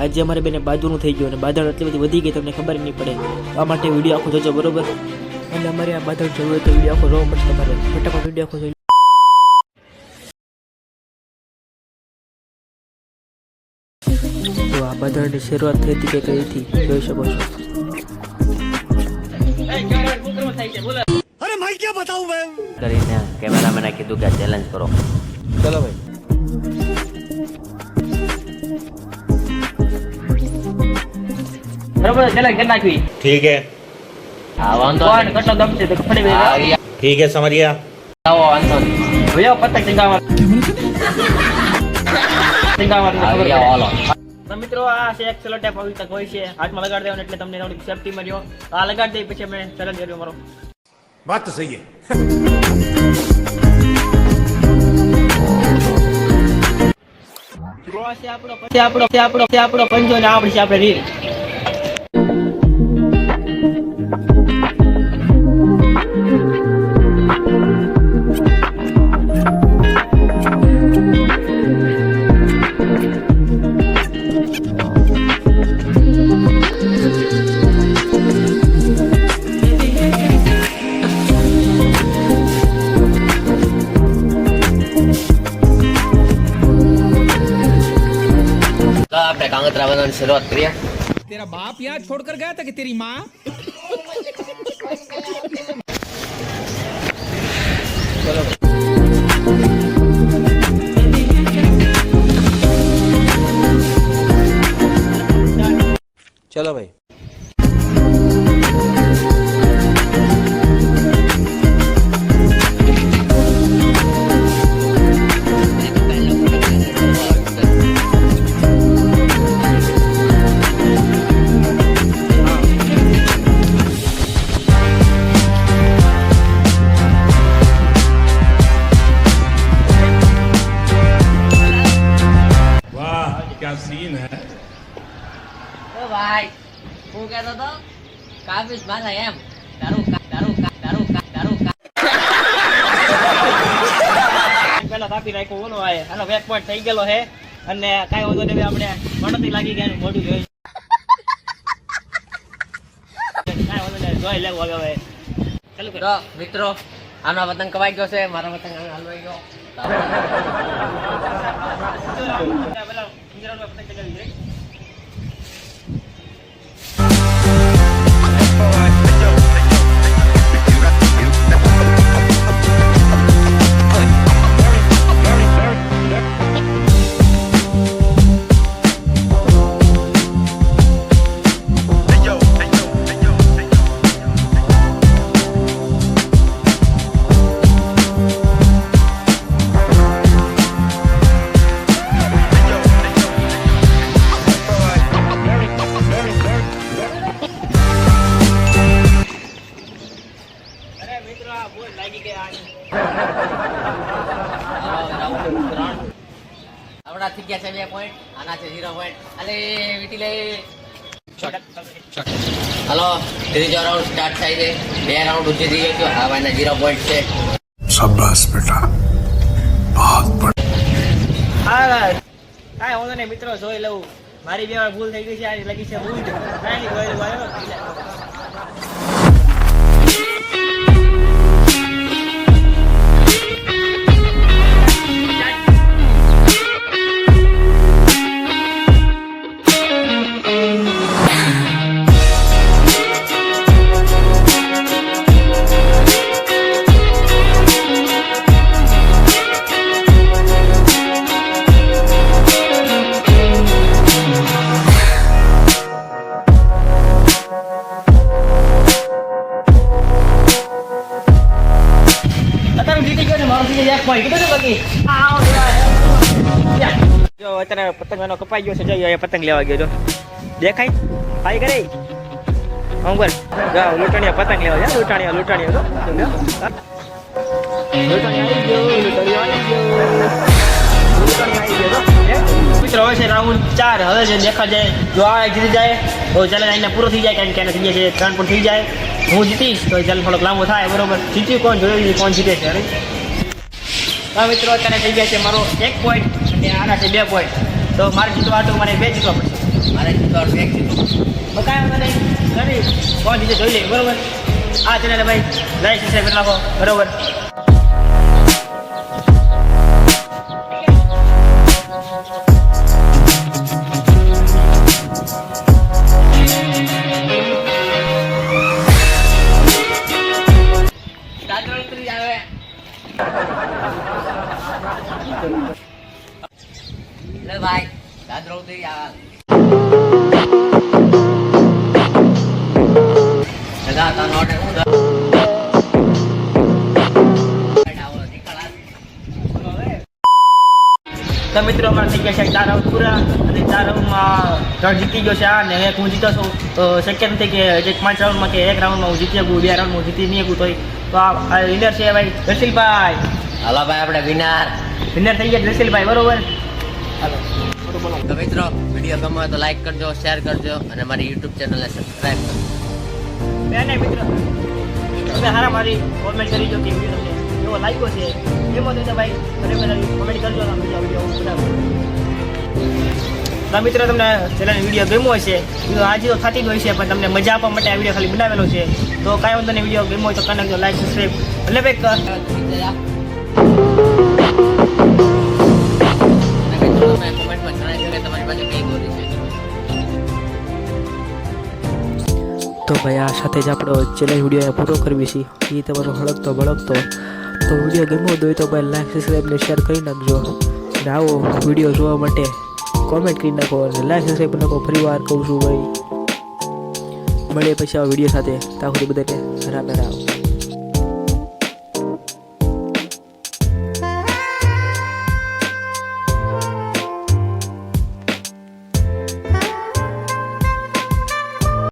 આજે અમારે બેને બાદુનું થઈ ગયું અને બાદળ એટલી બધી વધી ગઈ તમને ખબર નહીં પડે. આ માટે વિડીયો આખો જોજો બરોબર. અને અમારે આ બાદળ જોવું હોય તો વિડીયો આખો જોવો પડશે તમારે. ફટાફટ વિડીયો આખો જોઈ. તો આ બાદળની શરૂઆત થઈ હતી કે કઈ હતી જોઈ શકો છો. अरे मैं क्या बताऊं मैं કરીને કેમેરામેને કીધું કે ચેલેન્જ કરો. ચલો ભાઈ. बराबर चला कर नाखवी ठीक है હા વાંધો कौन कटो दम से तो फड़ी गई ठीक है समझ गया આવો વાંધો भैया पतंग चंगावा चंगावा હાલો. તો મિત્રો આ છે એક સેલો ટેપ આવી તક હોય છે હાથમાં લગાડી દેવાનો એટલે તમને થોડી સેફટી મળ્યો. આ લગાડી દઈ પછી અમે ચેલેન્જ કર્યો મારો. बात तो सही है ડ્રો છે આપણો પંજો ને આપણી છે આપણે રીલ. આપણે કાંગતરા બનાવવાની શરૂઆત કરીએ. तेरा बाप यहाँ छोड़कर गया था कि तेरी माँ? ચલો ભાઈ. वाह क्या सीन है ઓ ભાઈ હું કહેતો તો કાફીસ બાંધા એમ દારૂ પહેલા કાપી નાખ્યો ઓલો આય આનો વેક પોઈન્ટ થઈ ગયેલો છે અને કાઈ વાંધો નહીં આપણે મણતી લાગી ગયા મોઢું જોઈ કાઈ વાંધો નહીં જોઈ લેવું હવે ચાલુ કરો. તો મિત્રો આનો પતંગ કવાઈ ગયો છે, મારો પતંગ હલવાઈ ગયો. પેલા પિંજરાનો પતંગ ચગાવી દે. અરે મિત્રો આ બોલ લાગી ગયા આની. આપણા થઈ ગયા છે 2 પોઈન્ટ, આના છે 0 પોઈન્ટ. અલે વીટી લે. હલો, ત્રીજો રાઉન્ડ સ્ટાર્ટ થાય છે. 2 રાઉન્ડ ઉજી થઈ ગયો. આ ભાઈના 0 પોઈન્ટ છે. शाबाश बेटा बहुत હા કાંઈ વાંધો નહીં મિત્રો જોઈ લઉં. મારી બે વાર ભૂલ થઈ ગઈ છે આ લગી છે ભૂલ. કાંઈ નહીં જોઈ લઉં આવ્યો. અત્યારે જીતી ગયો ને મારો જીતે 1 પોઈન્ટ કીધું ને બાકી જો અત્યારે પતંગ એનો કપાઈ ગયો છે. જો એ પતંગ લેવા ગયો જો દેખાય હાઈ કરે અંગલ જાઓ લૂંટણીયા પતંગ લેવા જા. લૂંટણીયા જો મિત્રો હવે છે રાઉન્ડ 4. હવે છે દેખા જાય જો આ જીતી જાય તો ચેલેન્જ અહીંયા પૂરો થઈ જાય. કારણ કે એને થઈ જાય છે 3 પણ થઈ જાય. હું જીતીશ તો ચાલ થોડોક લાંબો થાય બરોબર. જીત્યું કોણ જોયું કોણ જીતે છે. હા મિત્રો અત્યારે થઈ ગયા છે મારો 1 પોઈન્ટ અને આના છે 2 પોઈન્ટ. તો મારે જીતવા તો મને 2 જીતવા પડશે. મારે જીતવાનું એક જીતું. બતાવ્યો મને ઘણી કોણ જીતે જોઈ લે બરોબર. આ ચેનલ ભાઈ લાઈક સબસ્ક્રાઈબ કરી નાખો બરોબર. દાદરો ઉતરી આવે. લે ભાઈ દાદરો ઉતરી આવે. દાદા તારો ઓર્ડર હું દા. તો મિત્રો અમારે થઈ ગયા છે 4 રાઉન્ડ પૂરા અને 4 રાઉન્ડમાં 3 જીતી ગયો છે આ ને એક હું જીતો છું. તો શક્ય નથી કે 5 રાઉન્ડમાં કે 1 રાઉન્ડમાં હું જીતી શકું, 2 રાઉન્ડમાં જીતી નહીં શકું. તો આ વિનર છે ભાઈ જસીલભાઈ. હાલો ભાઈ આપણે વિનર થઈ ગયા જસીલભાઈ બરોબર. હાલો તો મિત્રો વિડીયો ગમે હોય તો લાઈક કરજો, શેર કરજો અને મારી યુટ્યુબ ચેનલને સબસ્ક્રાઇબ કરજો. બેને મિત્રો તમે હારા મારી કોમેન્ટ કરી જો કે વિડીયો તમને એવો લાગ્યો છે એમાં તો ભાઈ મને કોમેન્ટ કરજો ને વિડીયો બનાવો. તો મિત્રો તમને ચેનલ વિડીયો ગમ્યો હશે તો આજે તો થતી જ હોય છે પણ તમને મજા આપવા માટે આ વિડીયો ખાલી બનાવેલો છે. તો કાંઈ વાંધો નહીં, વિડીયો ગમ્યો હોય તો કરી નાખજો લાઈક સબસ્ક્રાઈબ એટલે ભાઈ કોમેન્ટમાં જણાવી કે તમારી પાસે કઈ બોલી છે. તો ભાઈ આ સાથે જ આપણો ચેલેન્જ વિડીયો પૂરો કરવી છે. એ તમારો હળકતો ભળકતો તો વિડીયો ગમ્યો હોય તો ભાઈ લાઈક સબસ્ક્રાઈબ ને શેર કરી નાખજો. અને આવો વિડીયો જોવા માટે કોમેન્ટ કરી નાખો અને લાઈક સબસ્ક્રાઈબ નાખો. ફરી વાર કહું છું ભાઈ મળીએ પછી આ વિડીયો સાથે. ત્યાં સુધી બધાને રામ રામ.